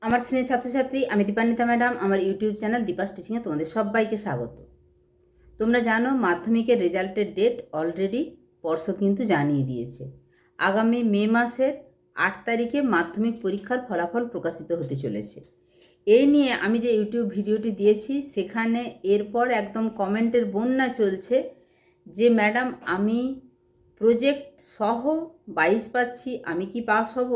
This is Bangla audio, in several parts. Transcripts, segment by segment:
আমার শ্রেণীর ছাত্রছাত্রী, আমি দীপান্বিতা ম্যাডাম। আমার ইউটিউব চ্যানেল দীপাস টিচিংয়ে তোমাদের সবাইকে স্বাগত। তোমরা জানো মাধ্যমিকের রেজাল্টের ডেট অলরেডি পর্ষদ কিন্তু জানিয়ে দিয়েছে। আগামী মে মাসের 8 তারিখে মাধ্যমিক পরীক্ষার ফলাফল প্রকাশিত হতে চলেছে। এই নিয়ে আমি যে ইউটিউব ভিডিওটি দিয়েছি সেখানে এরপর একদম কমেন্টের বন্যা চলছে যে ম্যাডাম আমি প্রজেক্ট সহ 22 পাচ্ছি, আমি কি পাস হব?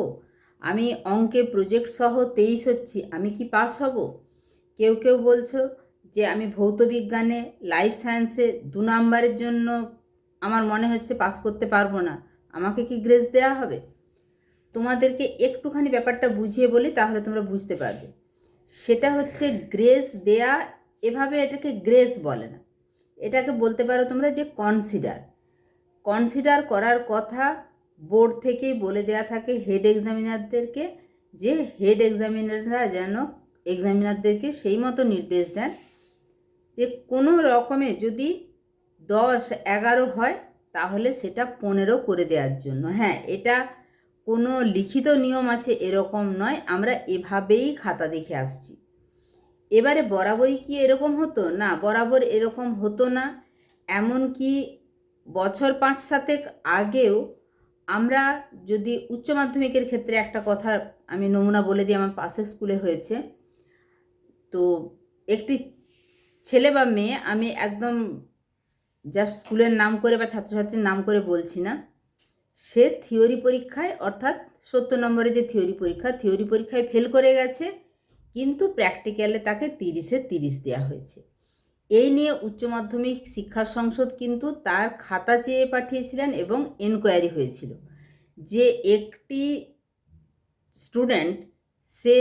আমি অঙ্কে প্রজেক্ট সহ 23 হচ্ছি, আমি কি পাস হব? কেউ কেউ বলছো যে আমি ভৌত বিজ্ঞানে লাইফ সায়েন্সে 2 নাম্বারের জন্য আমার মনে হচ্ছে পাস করতে পারবো না, আমাকে কি গ্রেস দেওয়া হবে? তোমাদেরকে একটুখানি ব্যাপারটা বুঝিয়ে বলি, তাহলে তোমরা বুঝতে পারবে। সেটা হচ্ছে গ্রেস দেয়া, এভাবে এটাকে গ্রেস বলে না, এটাকে বলতে পারো তোমরা যে কনসিডার করার কথা বোর্ড থেকেই বলে দেয়া থাকে হেড এক্সামিনারদেরকে, যে হেড এক্সামিনাররা যেন এক্সামিনারদেরকে সেই মতো নির্দেশ দেন যে কোনো রকমে যদি 10-11 হয় তাহলে সেটা 15 করে দেওয়ার জন্য। হ্যাঁ, এটা কোনো লিখিত নিয়ম আছে এরকম নয়, আমরা এভাবেই খাতা দেখে আসছি। এবারে বরাবরই কি এরকম হতো? না, বরাবর এরকম হতো না। এমনকি বছর 5-7 আগেও আমরা যদি উচ্চ মাধ্যমিকের ক্ষেত্রে একটা কথা আমি নমুনা বলে দিই, আমার পাশের স্কুলে হয়েছে। তো একটি ছেলে বা মেয়ে, আমি একদম জাস্ট স্কুলের নাম করে বা ছাত্রছাত্রীর নাম করে বলছি না, সে থিওরি পরীক্ষায় অর্থাৎ 70 নম্বরে যে থিওরি পরীক্ষায় ফেল করে গেছে, কিন্তু প্র্যাকটিক্যালে তাকে 30-এ 30 দেওয়া হয়েছে। এই নিয়ে উচ্চ মাধ্যমিক শিক্ষা সংসদ কিন্তু তার খাতা চেয়ে পাঠিয়েছিলেন এবং এনকোয়ারি হয়েছিল যে একটি স্টুডেন্ট সে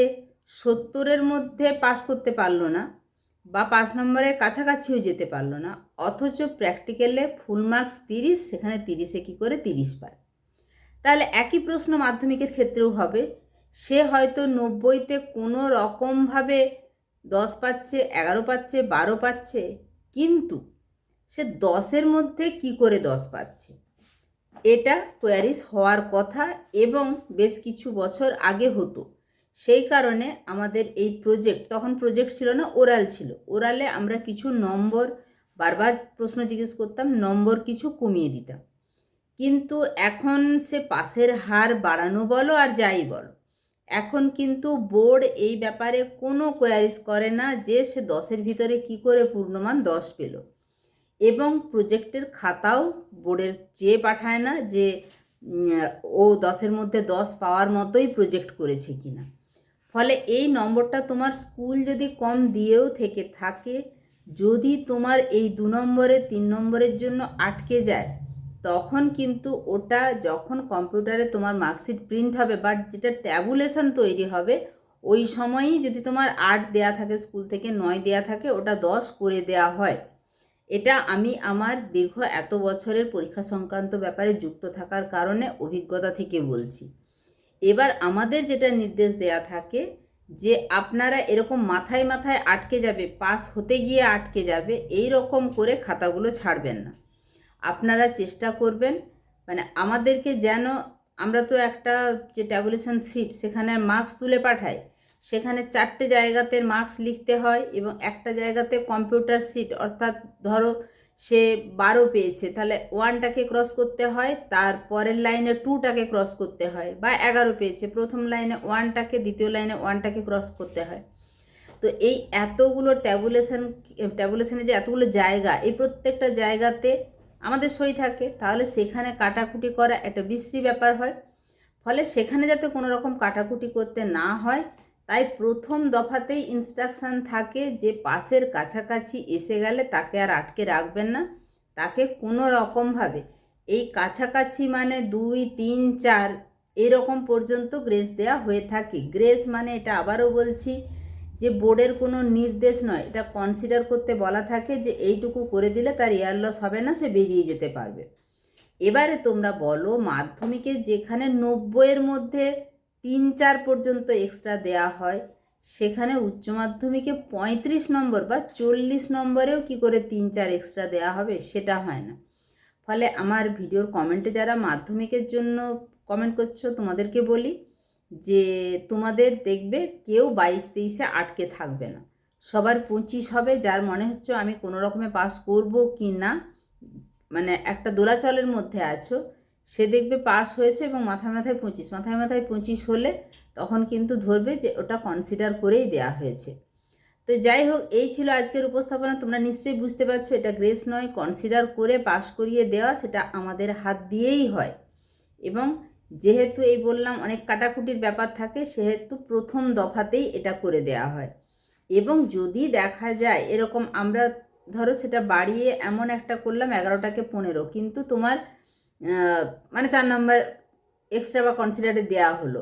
70-এর মধ্যে পাস করতে পারলো না বা 5 নম্বরের কাছাকাছিও যেতে পারলো না, অথচ প্র্যাকটিক্যালে ফুল মার্কস 30, সেখানে 30-এ কী করে 30 পায়? তাহলে একই প্রশ্ন মাধ্যমিকের ক্ষেত্রেও হবে। সে হয়তো 90-তে কোনো রকমভাবে 10 পাচ্ছে, 11 পাচ্ছে, 12 পাচ্ছে, কিন্তু সে 10-এর মধ্যে কি করে 10 পাচ্ছে? এটা কোয়ারিজ হওয়ার কথা এবং বেশ কিছু বছর আগে হতো। সেই কারণে আমাদের এই প্রজেক্ট, তখন প্রজেক্ট ছিল না, ওরাল ছিল। ওরালে আমরা কিছু নম্বর, বারবার প্রশ্ন জিজ্ঞেস করতাম, নম্বর কিছু কমিয়ে দিতাম। কিন্তু এখন সে পাসের হার বাড়ানো বলো আর যাই বলো, এখন কিন্তু বোর্ড এই ব্যাপারে কোনো কোয়ারিজ করে না যে সে 10-এর ভিতরে কি করে পূর্ণমান 10 পেল, এবং প্রজেক্টের খাতাও বোর্ডের চেয়ে পাঠায় না যে ও 10-এর মধ্যে 10 পাওয়ার মতোই প্রজেক্ট করেছে কিনা। ফলে এই নম্বরটা তোমার স্কুল যদি কম দিয়েও থেকে থাকে, যদি তোমার এই 2 নম্বরে 3 নম্বরের জন্য আটকে যায়, তখন কিন্তু ওটা যখন কম্পিউটারে তোমার মার্কশিট প্রিন্ট হবে বা যেটা ট্যাবুলেশন তৈরি হবে, ওই সময়ই যদি তোমার 8 দেয়া থাকে স্কুল থেকে, 9 দেয়া থাকে, ওটা 10 করে দেয়া হয়। এটা আমি আমার দীর্ঘ এত বছরের পরীক্ষা সংক্রান্ত ব্যাপারে যুক্ত থাকার কারণে অভিজ্ঞতা থেকে বলছি। এবার আমাদের যেটা নির্দেশ দেয়া থাকে যে আপনারা এরকম মাথায় মাথায় আটকে যাবে, পাস হতে গিয়ে আটকে যাবে, এই রকম করে খাতাগুলো ছাড়বেন না। আপনারা চেষ্টা করবেন মানে আমাদেরকে যেন, আমরা তো একটা যে ট্যাবুলেশন সিট সেখানে মার্কস তুলে পাঠাই, সেখানে 4টে জায়গাতে মার্কস লিখতে হয় এবং একটা জায়গাতে কম্পিউটার সিট, অর্থাৎ ধরো সে 12 পেয়েছে, তাহলে 1টাকে ক্রস করতে হয়, তার পরের লাইনে 2টাকে ক্রস করতে হয়, বা 11 পেয়েছে, প্রথম লাইনে 1টাকে, দ্বিতীয় লাইনে 1টাকে ক্রস করতে হয়। তো এই এতগুলো ট্যাবুলেশনে যে এতগুলো জায়গা, এই প্রত্যেকটা জায়গাতে আমাদের সই থাকে, তাহলে সেখানে কাটাকুটি করা একটা বিশ্রী ব্যাপার হয়। ফলে সেখানে যাতে কোনো রকম কাটাকুটি করতে না হয়, তাই প্রথম দফাতেই ইনস্ট্রাকশান থাকে যে পাসের কাছাকাছি এসে গেলে তাকে আর আটকে রাখবেন না, তাকে কোনো রকমভাবে এই কাছাকাছি মানে 2, 3, 4 এরকম পর্যন্ত গ্রেস দেওয়া হয়ে থাকে। গ্রেস মানে, এটা আবারও বলছি, যে বোর্ডের কোনো নির্দেশ নয়, এটা কনসিডার করতে বলা থাকে যে এইটুকু করে দিলে তার ইয়ার লস হবে না, সে বেরিয়ে যেতে পারবে। এবারে তোমরা বলো, মাধ্যমিকে যেখানে 90-এর মধ্যে 3-4 পর্যন্ত এক্সট্রা দেয়া হয়, সেখানে উচ্চ মাধ্যমিকে 35 নম্বর বা 40 নম্বরেও কি করে 3-4 এক্সট্রা দেয়া হবে? সেটা হয় না। ফলে আমার ভিডিওর কমেন্টে যারা মাধ্যমিকের জন্য কমেন্ট করছো, তোমাদেরকে বলি যে তোমাদের দেখবে কেউ 22-23-এ আটকে থাকবে না, সবার 25 হবে। যার মনে হচ্ছে আমি কোনো রকমে পাস করব কি না, মানে একটা দোলাচলের মধ্যে আছো, সে দেখবে পাস হয়েছে এবং মাথায় মাথায় 25, মাথায় মাথায় 25 হলে তখন কিন্তু ধরবে যে ওটা কনসিডার করেই দেয়া হয়েছে। তো যাই হোক, এই ছিল আজকের উপস্থাপনা। তোমরা নিশ্চয়ই বুঝতে পারছো এটা গ্রেস নয়, কনসিডার করে পাস করিয়ে দেওয়া সেটা আমাদের হাত দিয়েই হয়। এবং যেহেতু এই বললাম অনেক কাটাকুটির ব্যাপার থাকে, সেহেতু প্রথম দফাতেই এটা করে দেয়া হয়। এবং যদি দেখা যায় এরকম, আমরা ধরো সেটা বাড়িয়ে এমন একটা করলাম 11টাকে 15, কিন্তু তোমার মানে 4 নম্বর এক্সট্রা বা কনসিডারে দেওয়া হলো,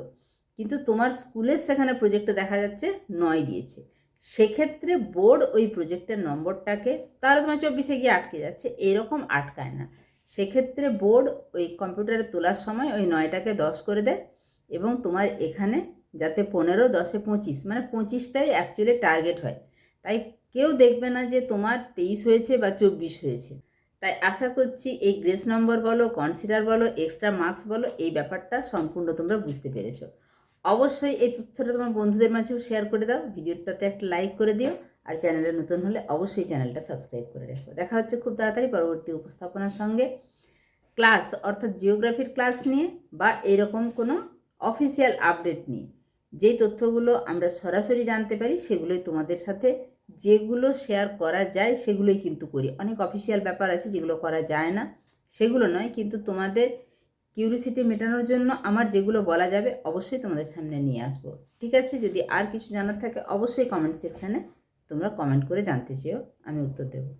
কিন্তু তোমার স্কুলের সেখানে প্রজেক্টে দেখা যাচ্ছে 9 দিয়েছে, সেক্ষেত্রে বোর্ড ওই প্রজেক্টের নম্বরটাকে, তাহলে তোমার 24-এ গিয়ে আটকে যাচ্ছে, এরকম আটকায় না। সেক্ষেত্রে বোর্ড ওই কম্পিউটারে তোলার সময় ওই 9টাকে 10 করে দেয় এবং তোমার এখানে যাতে 15, 10-এ 25, মানে 25টাই অ্যাকচুয়ালি টার্গেট হয়। তাই কেউ দেখবে না যে তোমার 23 হয়েছে বা 24 হয়েছে। তাই আশা করছি এই গ্রেস নম্বর বলো, কনসিডার বলো, এক্সট্রা মার্কস বলো, এই ব্যাপারটা সম্পূর্ণ তোমরা বুঝতে পেরেছো। অবশ্যই এই তথ্যটা তোমার বন্ধুদের মাঝেও শেয়ার করে দাও, ভিডিওটাতে একটা লাইক করে দিও, আর চ্যানেলে নতুন হলে অবশ্যই চ্যানেলটা সাবস্ক্রাইব করে রেখো। দেখা হচ্ছে খুব তাড়াতাড়ি পরবর্তী উপস্থাপনার সঙ্গে, ক্লাস অর্থাৎ জিওগ্রাফির ক্লাস নিয়ে বা এরকম কোনো অফিসিয়াল আপডেট নিয়ে। যেই তথ্যগুলো আমরা সরাসরি জানতে পারি সেগুলোই তোমাদের সাথে, যেগুলো শেয়ার করা যায় সেগুলোই কিন্তু করি। অনেক অফিসিয়াল ব্যাপার আছে যেগুলো করা যায় না, সেগুলো নয়, কিন্তু তোমাদের কিউরিসিটি মেটানোর জন্য আমার যেগুলো বলা যাবে অবশ্যই তোমাদের সামনে নিয়ে আসবো। ঠিক আছে, যদি আর কিছু জানার থাকে অবশ্যই কমেন্ট সেকশানে তোমরা কমেন্ট করে জানতে চেও, আমি উত্তর দেবো।